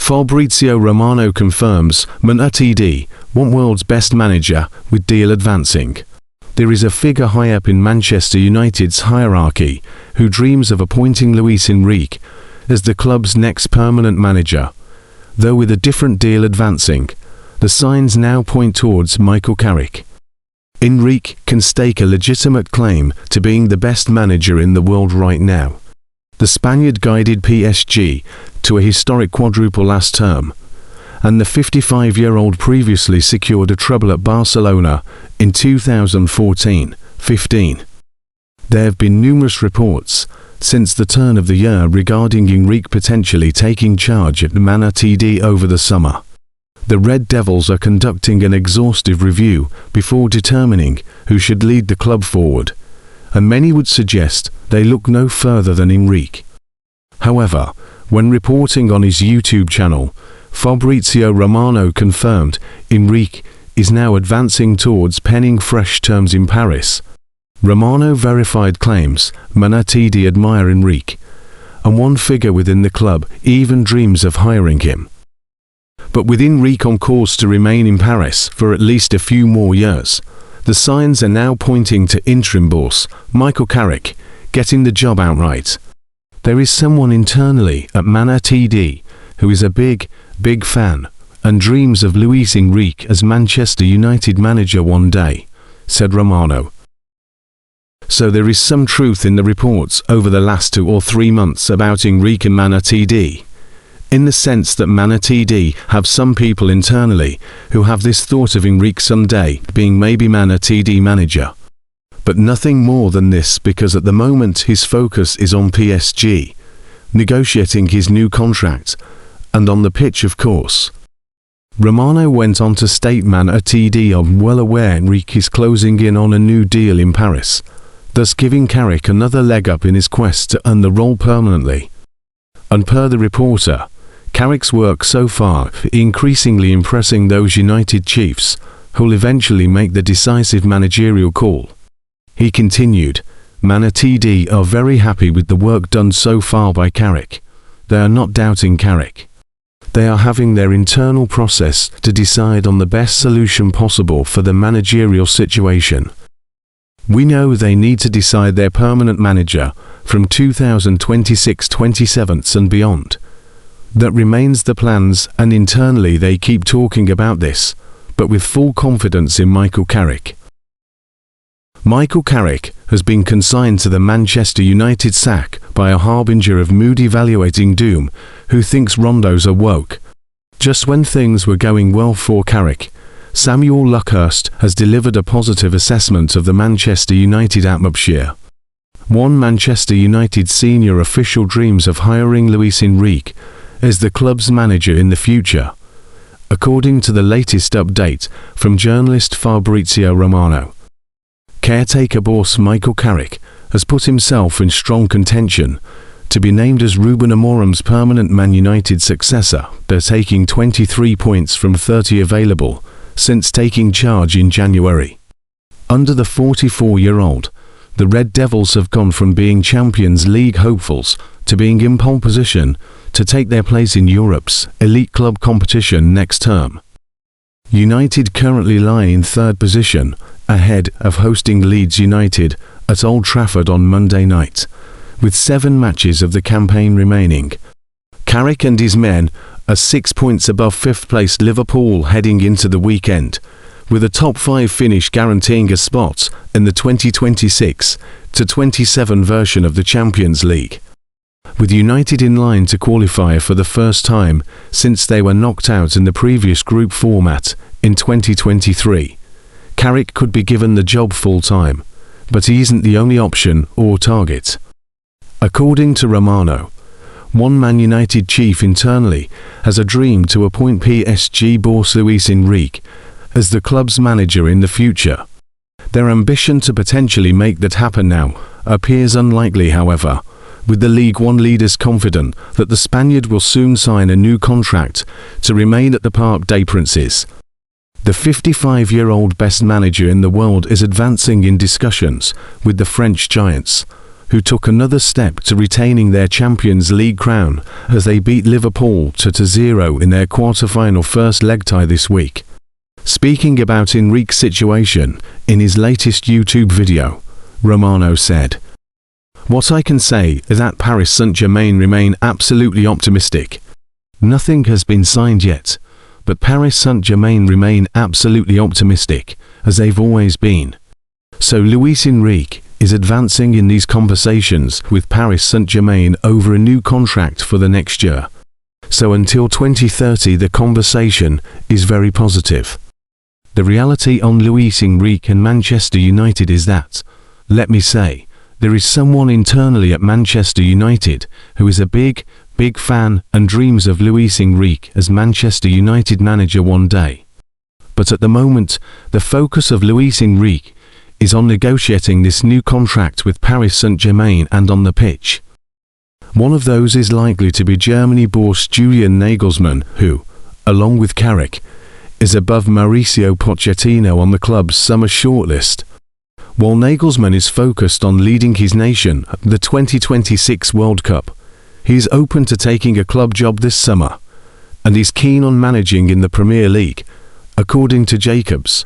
Fabrizio Romano confirms manunited, one world's best manager, with deal advancing. There is a figure high up in Manchester United's hierarchy who dreams of appointing Luis Enrique as the club's next permanent manager. Though with a different deal advancing, the signs now point towards Michael Carrick. Enrique can stake a legitimate claim to being the best manager in the world right now. The Spaniard guided PSG to a historic quadruple last term, and the 55-year-old previously secured a treble at Barcelona in 2014-15. There have been numerous reports since the turn of the year regarding Enrique potentially taking charge at manunited over the summer. The Red Devils are conducting an exhaustive review before determining who should lead the club forward, and many would suggest they look no further than Enrique. However, when reporting on his YouTube channel, Fabrizio Romano confirmed Enrique is now advancing towards penning fresh terms in Paris. Romano verified claims manunited admire Enrique, and one figure within the club even dreams of hiring him. But with Enrique on course to remain in Paris for at least a few more years, the signs are now pointing to interim boss Michael Carrick getting the job outright. There is someone internally at manunited who is a big fan and dreams of Luis Enrique as Manchester United manager one day, said Romano. So there is some truth in the reports over the last 2 or 3 months about Enrique and manunited, in the sense that manunited have some people internally who have this thought of Enrique someday being maybe manunited manager. But nothing more than this, because at the moment his focus is on PSG, negotiating his new contract, and on the pitch of course. Romano went on to state manunited are well aware Enrique is closing in on a new deal in Paris, thus giving Carrick another leg up in his quest to earn the role permanently. And per the reporter, Carrick's work so far increasingly impressing those United chiefs who'll eventually make the decisive managerial call. He continued, manunited are very happy with the work done so far by Carrick. They are not doubting Carrick. They are having their internal process to decide on the best solution possible for the managerial situation. We know they need to decide their permanent manager from 2026-27 and beyond. That remains the plans, and internally they keep talking about this, but with full confidence in Michael Carrick. Michael Carrick has been consigned to the Manchester United sack by a harbinger of mood evaluating doom who thinks rondos are woke. Just when things were going well for Carrick, Samuel Luckhurst has delivered a positive assessment of the Manchester United atmosphere. One Manchester United senior official dreams of hiring Luis Enrique as the club's manager in the future, according to the latest update from journalist Fabrizio Romano. Caretaker boss Michael Carrick has put himself in strong contention to be named as Ruben Amorim's permanent Man United successor. They're taking 23 points from 30 available since taking charge in January. Under the 44-year-old, the Red Devils have gone from being Champions-League hopefuls to being in pole position to take their place in Europe's elite club competition next term. United currently lie in third position, ahead of hosting Leeds United at Old Trafford on Monday night, with 7 matches of the campaign remaining. Carrick and his men are 6 points above 5th-placed Liverpool heading into the weekend, with a top 5 finish guaranteeing a spot in the 2026-27 version of the Champions League. With United in line to qualify for the first time since they were knocked out in the previous group format in 2023, Carrick could be given the job full-time, but he isn't the only option or target. According to Romano, one Man United chief internally has a dream to appoint PSG boss Luis Enrique as the club's manager in the future. Their ambition to potentially make that happen now appears unlikely, however, with the League One leaders confident that the Spaniard will soon sign a new contract to remain at the Parc des Princes. The 55-year-old best manager in the world is advancing in discussions with the French giants, who took another step to retaining their Champions League crown as they beat Liverpool 2-0 in their quarter-final first leg tie this week. Speaking about Enrique's situation in his latest YouTube video, Romano said, "What I can say is that Paris Saint-Germain remain absolutely optimistic. Nothing has been signed yet, but Paris Saint-Germain remain absolutely optimistic, as they've always been. So Luis Enrique is advancing in these conversations with Paris Saint-Germain over a new contract for the next year. So until 2030 the conversation is very positive. The reality on Luis Enrique and Manchester United is that, let me say, there is someone internally at Manchester United who is a big fan and dreams of Luis Enrique as Manchester United manager one day. But at the moment, the focus of Luis Enrique is on negotiating this new contract with Paris Saint-Germain and on the pitch. One of those is likely to be Germany boss Julian Nagelsmann, who, along with Carrick, is above Mauricio Pochettino on the club's summer shortlist. While Nagelsmann is focused on leading his nation at the 2026 World Cup, he is open to taking a club job this summer, and is keen on managing in the Premier League, according to Jacobs.